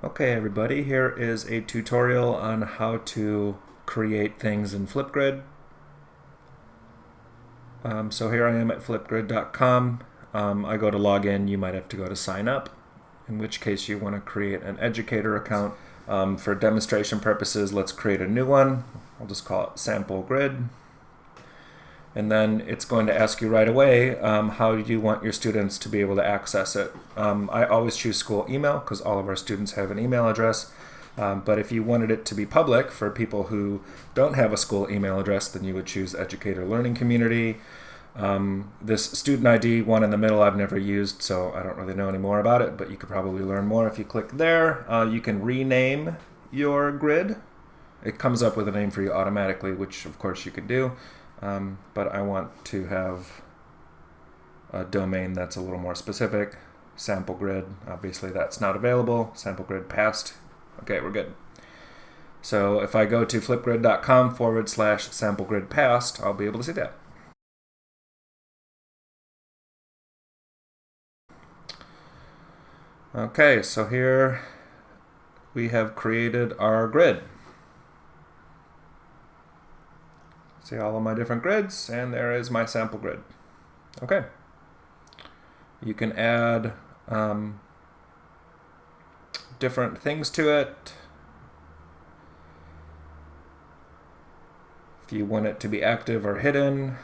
Okay everybody, here is a tutorial on how to create things in FlipGrid. So here I am at flipgrid.com. I go to log in, you might have to go to sign up, in which case you want to create an educator account. For demonstration purposes, let's create a new one. I'll just call it sample grid. And then it's going to ask you right away how you want your students to be able to access it. I always choose school email because all of our students have an email address. But if you wanted it to be public for people who don't have a school email address, then you would choose Educator Learning Community. This student ID one in the middle I've never used, so I don't really know any more about it, but you could probably learn more if you click there. You can rename your grid. It comes up with a name for you automatically, which of course you can do. But I want to have a domain that's a little more specific. Sample grid, obviously that's not available. Sample grid passed. Okay, we're good. So if I go to flipgrid.com/sample grid passed, I'll be able to see that. Okay, so here we have created our grid. See all of my different grids, and there is my sample grid. Okay. You can add different things to it. If you want it to be active or hidden,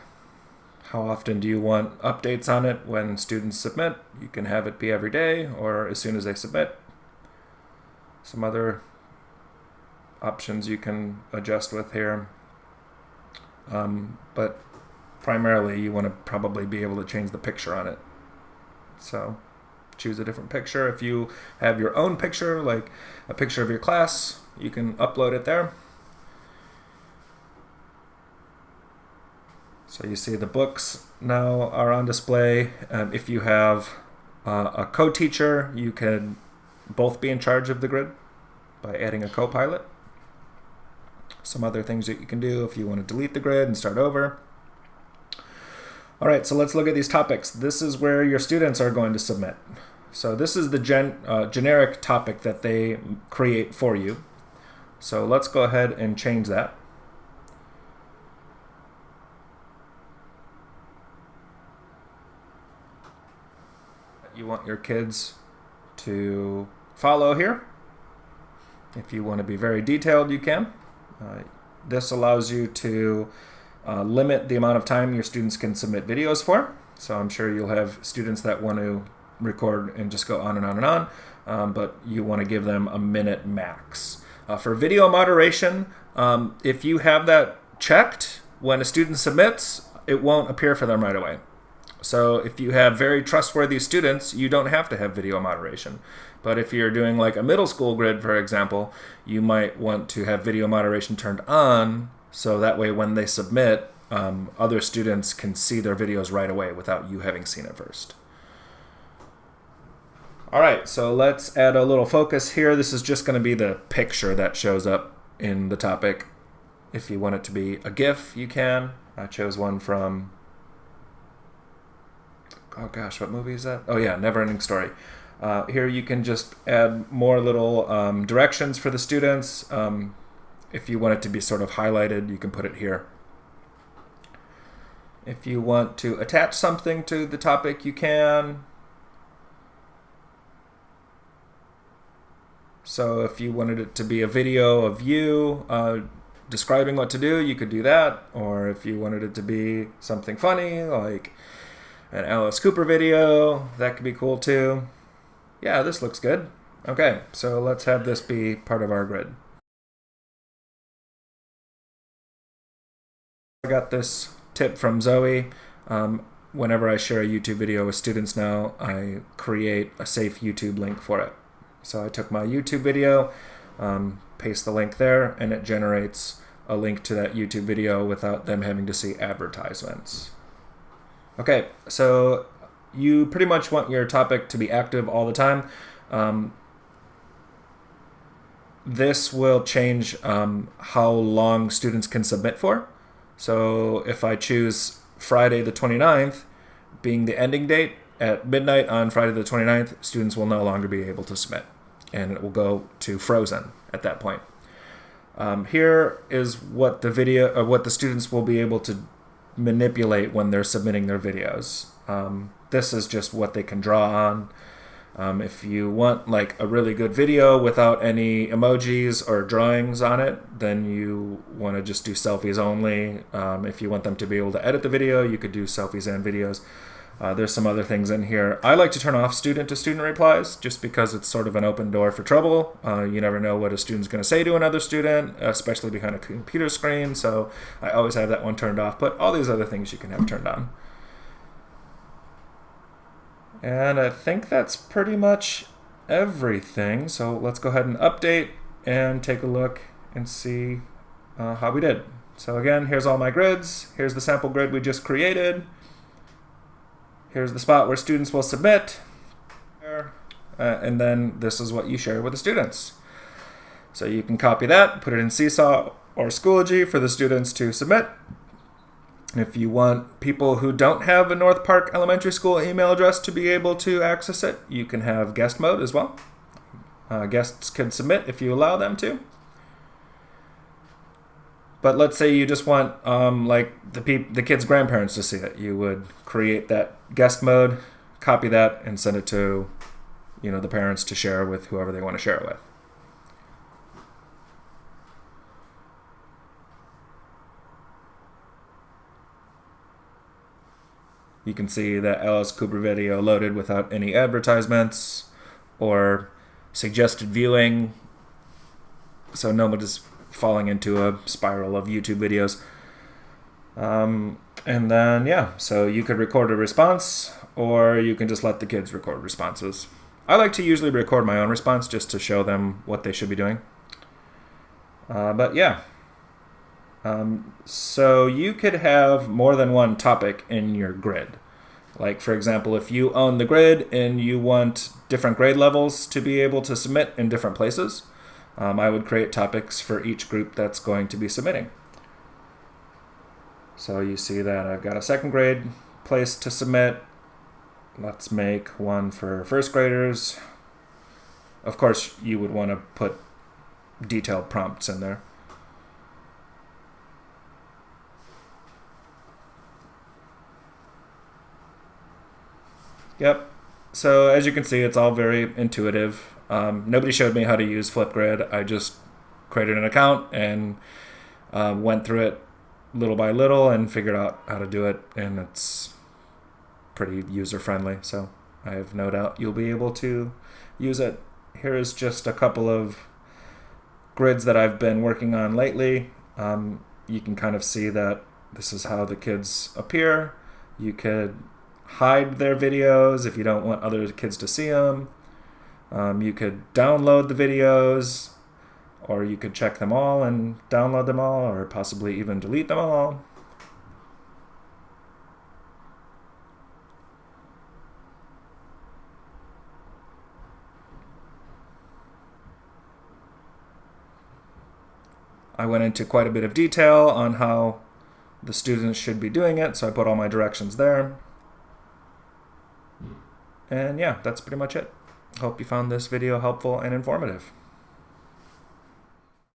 how often do you want updates on it when students submit? You can have it be every day or as soon as they submit. Some other options you can adjust with here. But primarily you want to probably be able to change the picture on it. So choose a different picture. If you have your own picture, like a picture of your class, you can upload it there. So you see the books now are on display. If you have a co-teacher, you can both be in charge of the grid by adding a co-pilot. Some other things that you can do if you want to delete the grid and start over. All right, so let's look at these topics. This is where your students are going to submit. So this is the generic topic that they create for you. So let's go ahead and change that. You want your kids to follow here. If you want to be very detailed, you can. This allows you to limit the amount of time your students can submit videos for. So I'm sure you'll have students that want to record and just go on and on and on, but you want to give them a minute max. For video moderation, if you have that checked, when a student submits, it won't appear for them right away. So if you have very trustworthy students, you don't have to have video moderation. But if you're doing like a middle school grid, for example, you might want to have video moderation turned on, so that way when they submit, other students can see their videos right away without you having seen it first. All right, so let's add a little focus here. This is just going to be the picture that shows up in the topic. If you want it to be a GIF, you can. I chose one from, oh gosh, what movie is that? Oh yeah, Neverending Story. Here you can just add more little directions for the students. If you want it to be sort of highlighted, you can put it here. If you want to attach something to the topic, you can. So if you wanted it to be a video of you describing what to do, you could do that. Or if you wanted it to be something funny, like an Alice Cooper video, that could be cool too. Yeah, this looks good. Okay, so let's have this be part of our grid. I got this tip from Zoe. Whenever I share a YouTube video with students now, I create a safe YouTube link for it. So I took my YouTube video, paste the link there, and it generates a link to that YouTube video without them having to see advertisements. Okay, so you pretty much want your topic to be active all the time. This will change how long students can submit for. So if I choose Friday the 29th being the ending date, at midnight on Friday the 29th, students will no longer be able to submit. and it will go to frozen at that point. Here is what the students will be able to manipulate when they're submitting their videos. This is just what they can draw on. If you want like a really good video without any emojis or drawings on it, then you want to just do selfies only. If you want them to be able to edit the video, you could do selfies and videos. There's some other things in here. I like to turn off student-to-student replies just because it's sort of an open door for trouble. You never know what a student's going to say to another student, especially behind a computer screen, so I always have that one turned off. But all these other things you can have turned on. And I think that's pretty much everything. So let's go ahead and update and take a look and see how we did. So again, here's all my grids. Here's the sample grid we just created. Here's the spot where students will submit. And then this is what you share with the students. So you can copy that, put it in Seesaw or Schoology for the students to submit. If you want people who don't have a North Park Elementary School email address to be able to access it, you can have guest mode as well. Guests can submit if you allow them to. But let's say you just want like the kids' grandparents to see it. You would create that guest mode, copy that, and send it to the parents to share with whoever they want to share it with. You can see that Alice Cooper video loaded without any advertisements or suggested viewing, so nobody's falling into a spiral of YouTube videos. And then, yeah, so you could record a response, or you can just let the kids record responses. I like to usually record my own response just to show them what they should be doing. But yeah. So you could have more than one topic in your grid. Like, for example, if you own the grid and you want different grade levels to be able to submit in different places, I would create topics for each group that's going to be submitting. So you see that I've got a second grade place to submit. Let's make one for first graders. Of course, you would want to put detailed prompts in there. Yep. So as you can see, it's all very intuitive. Nobody showed me how to use FlipGrid. I just created an account and went through it little by little and figured out how to do it, and it's pretty user-friendly, so I have no doubt you'll be able to use it. Here is just a couple of grids that I've been working on lately. You can kind of see that this is how the kids appear. You could hide their videos if you don't want other kids to see them. You could download the videos, or you could check them all and download them all, or possibly even delete them all. I went into quite a bit of detail on how the students should be doing it, so I put all my directions there. And yeah, that's pretty much it. Hope you found this video helpful and informative.